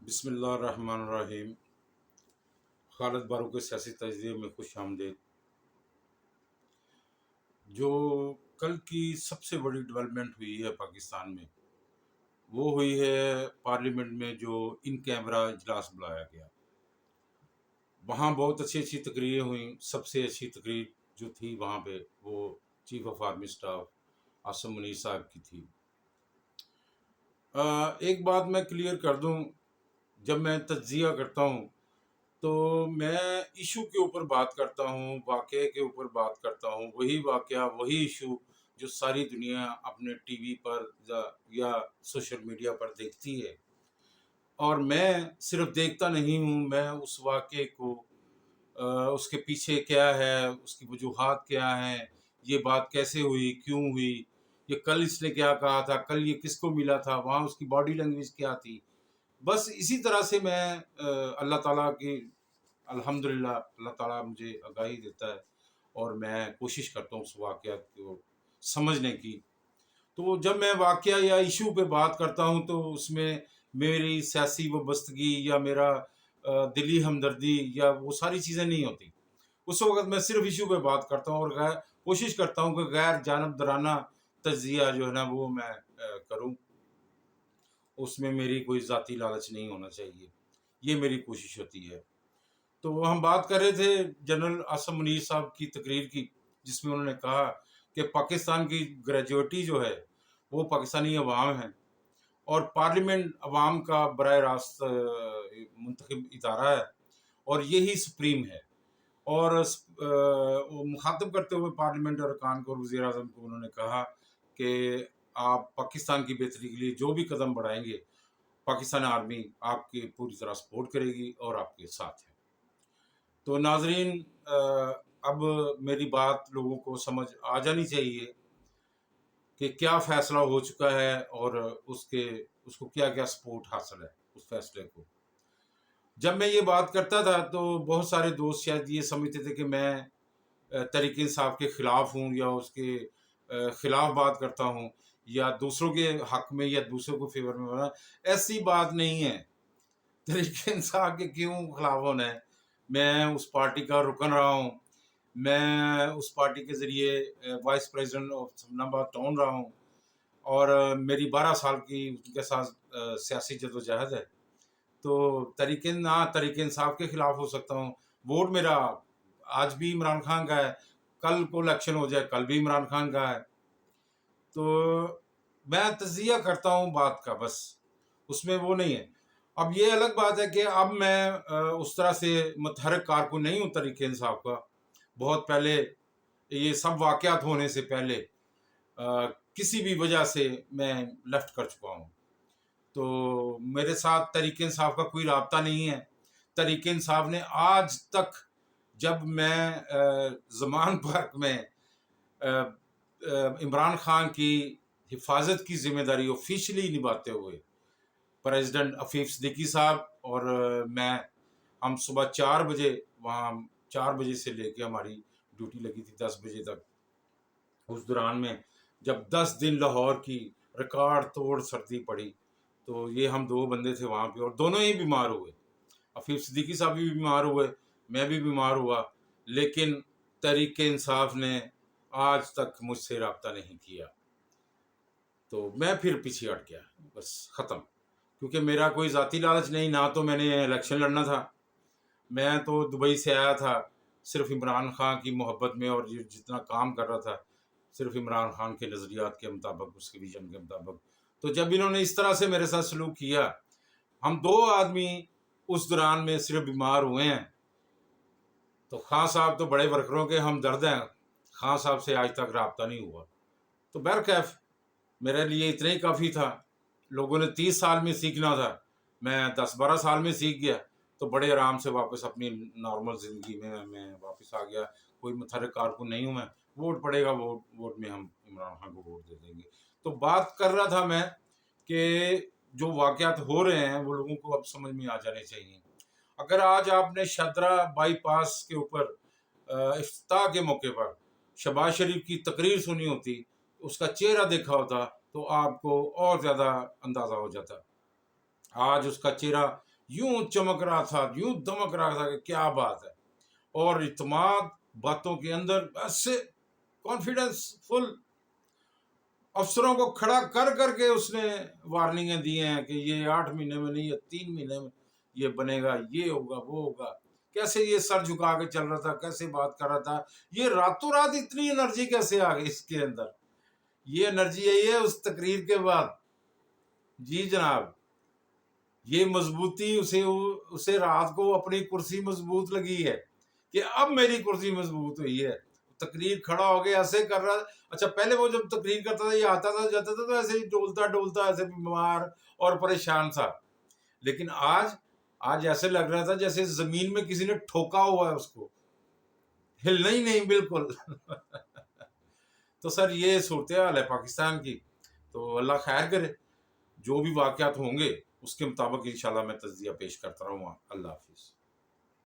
بسم اللہ الرحمن الرحیم۔ خالد بارو کے سیاسی تجزیے میں خوش آمدید۔ جو کل کی سب سے بڑی ڈیولپمنٹ ہوئی ہے پاکستان میں، وہ ہوئی ہے پارلیمنٹ میں جو ان کیمرہ اجلاس بلایا گیا۔ وہاں بہت اچھی تقریریں ہوئیں۔ سب سے اچھی تقریر جو تھی وہاں پہ وہ chief of army staff Asim Munir صاحب کی تھی۔ ایک بات میں کلیئر کر دوں، جب میں تجزیہ کرتا ہوں تو میں ایشو کے اوپر بات کرتا ہوں، واقعے کے اوپر بات کرتا ہوں، وہی واقعہ وہی ایشو جو ساری دنیا اپنے ٹی وی پر یا سوشل میڈیا پر دیکھتی ہے، اور میں صرف دیکھتا نہیں ہوں، میں اس واقعے کو اس کے پیچھے کیا ہے، اس کی وجوہات کیا ہیں، یہ بات کیسے ہوئی، کیوں ہوئی، یہ کل اس نے کیا کہا تھا، کل یہ کس کو ملا تھا، وہاں اس کی باڈی لینگویج کیا تھی، بس اسی طرح سے میں اللہ تعالیٰ کی الحمدللہ اللہ تعالیٰ مجھے آگاہی دیتا ہے اور میں کوشش کرتا ہوں اس واقعات کو سمجھنے کی۔ تو جب میں واقعہ یا ایشو پہ بات کرتا ہوں تو اس میں میری سیاسی وابستگی یا میرا دلی ہمدردی یا وہ ساری چیزیں نہیں ہوتی۔ اس وقت میں صرف ایشو پہ بات کرتا ہوں اور کوشش کرتا ہوں کہ غیر جانبدارانہ تجزیہ جو ہے نا وہ میں کروں، اس میں میری کوئی ذاتی لالچ نہیں ہونا چاہیے، یہ میری کوشش ہوتی ہے۔ تو ہم بات کر رہے تھے جنرل عاصم منیر صاحب کی تقریر کی، جس میں انہوں نے کہا کہ پاکستان کی گریجویٹی جو ہے وہ پاکستانی عوام ہیں، اور پارلیمنٹ عوام کا براہ راست منتخب ادارہ ہے اور یہی سپریم ہے۔ اور مخاطب کرتے ہوئے پارلیمنٹ ارکان کو، وزیر اعظم کو، انہوں نے کہا کہ آپ پاکستان کی بہتری کے لیے جو بھی قدم بڑھائیں گے، پاکستان آرمی آپ کی پوری طرح سپورٹ کرے گی اور آپ کے ساتھ ہے۔ تو ناظرین، اب میری بات لوگوں کو سمجھ آ جانی چاہیے کہ کیا فیصلہ ہو چکا ہے اور اس کو کیا کیا سپورٹ حاصل ہے اس فیصلے کو۔ جب میں یہ بات کرتا تھا تو بہت سارے دوست شاید یہ سمجھتے تھے کہ میں تحریک انصاف کے خلاف ہوں یا اس کے خلاف بات کرتا ہوں یا دوسروں کے حق میں یا دوسروں کو فیور میں ہونا۔ ایسی بات نہیں ہے۔ تحریک انصاف کے کیوں خلاف ہونا ہے؟ میں اس پارٹی کا رکن رہا ہوں، میں اس پارٹی کے ذریعے وائس پریزیڈنٹ آف سمناباد ٹاؤن رہا ہوں، اور میری 12 سال کی ان کے ساتھ سیاسی جدوجہد ہے۔ تو تحریک انصاف کے خلاف ہو سکتا ہوں۔ ووٹ میرا آج بھی عمران خان کا ہے، کل کو الیکشن ہو جائے کل بھی عمران خان کا ہے۔ تو میں تجزیہ کرتا ہوں بات کا، بس اس میں وہ نہیں ہے۔ اب یہ الگ بات ہے کہ اب میں اس طرح سے متحرک کارکن نہیں ہوں تحریک انصاف کا۔ بہت پہلے یہ سب واقعات ہونے سے پہلے کسی بھی وجہ سے میں لیفٹ کر چکا ہوں۔ تو میرے ساتھ تحریک انصاف کا کوئی رابطہ نہیں ہے۔ تحریک انصاف نے آج تک، جب میں زمان پارک میں عمران خان کی حفاظت کی ذمہ داری آفیشلی نبھاتے ہوئے پریزیڈنٹ عفیف صدیقی صاحب اور میں، ہم صبح 4 بجے وہاں 4 بجے سے لے کے ہماری ڈیوٹی لگی تھی 10 بجے تک۔ اس دوران میں جب 10 دن لاہور کی ریکارڈ توڑ سردی پڑی تو یہ ہم 2 بندے تھے وہاں پہ، اور دونوں ہی بیمار ہوئے۔ عفیف صدیقی صاحب بھی بیمار ہوئے، میں بھی بیمار ہوا، لیکن تحریک انصاف نے آج تک مجھ سے رابطہ نہیں کیا۔ تو میں پھر پیچھے ہٹ گیا، بس ختم۔ کیونکہ میرا کوئی ذاتی لالچ نہیں، نہ تو میں نے الیکشن لڑنا تھا، میں تو دبئی سے آیا تھا صرف عمران خان کی محبت میں، اور جتنا کام کر رہا تھا صرف عمران خان کے نظریات کے مطابق، اس کے ویژن کے مطابق۔ تو جب انہوں نے اس طرح سے میرے ساتھ سلوک کیا، ہم 2 آدمی اس دوران میں صرف بیمار ہوئے ہیں، تو خان صاحب تو بڑے ورکروں کے ہمدرد ہیں، خان صاحب سے آج تک رابطہ نہیں ہوا۔ تو بہرکیف میرے لیے اتنا ہی کافی تھا۔ لوگوں نے 30 سال میں سیکھنا تھا، میں 10-12 سال میں سیکھ گیا، تو بڑے آرام سے واپس اپنی نارمل زندگی میں واپس آ گیا۔ کوئی متحرک کارکن نہیں ہوں میں۔ ووٹ پڑے گا، ووٹ میں ہم عمران خان کو ووٹ دے دیں گے۔ تو بات کر رہا تھا میں کہ جو واقعات ہو رہے ہیں وہ لوگوں کو اب سمجھ میں آ جانے چاہیے۔ اگر آج آپ نے شاہدرہ بائی پاس کے اوپر افتتاح کے موقع پر شہباز شریف کی تقریر سنی ہوتی، اس کا چہرہ دیکھا ہوتا، تو آپ کو اور زیادہ اندازہ ہو جاتا۔ آج اس کا چہرہ یوں چمک رہا تھا، یوں دمک رہا تھا کہ کیا بات ہے، اور اعتماد باتوں کے اندر ایسے کانفیڈنس فل افسروں کو کھڑا کر کر کے اس نے وارننگیں دی ہیں کہ یہ 8 مہینے میں نہیں، یہ 3 مہینے میں یہ بنے گا، یہ ہوگا وہ ہوگا. کیسے یہ سر جھکا کے چل رہا تھا، کیسے بات کر رہا تھا. یہ راتوں رات اتنی انرجی کیسے آ گئی اس کے اندر؟ یہ انرجی یہی ہے اس تقریر کے بعد. جی جناب، یہ مضبوطی اسے رات کو اپنی کرسی مضبوط لگی ہے کہ اب میری کرسی مضبوط ہوئی ہے. تقریر کھڑا ہو گیا ایسے کر رہا. اچھا پہلے وہ جب تقریر کرتا تھا، یہ آتا تھا جاتا تھا تو ایسے ہی ڈولتا ڈولتا ایسے بیمار اور پریشان تھا. لیکن آج ایسے لگ رہا تھا جیسے زمین میں کسی نے ٹھوکا ہوا ہے اس کو، ہلنا ہی نہیں بالکل. تو سر یہ صورتحال ہے پاکستان کی. تو اللہ خیر کرے، جو بھی واقعات ہوں گے اس کے مطابق انشاءاللہ میں تجزیہ پیش کرتا رہوں گا. اللہ حافظ.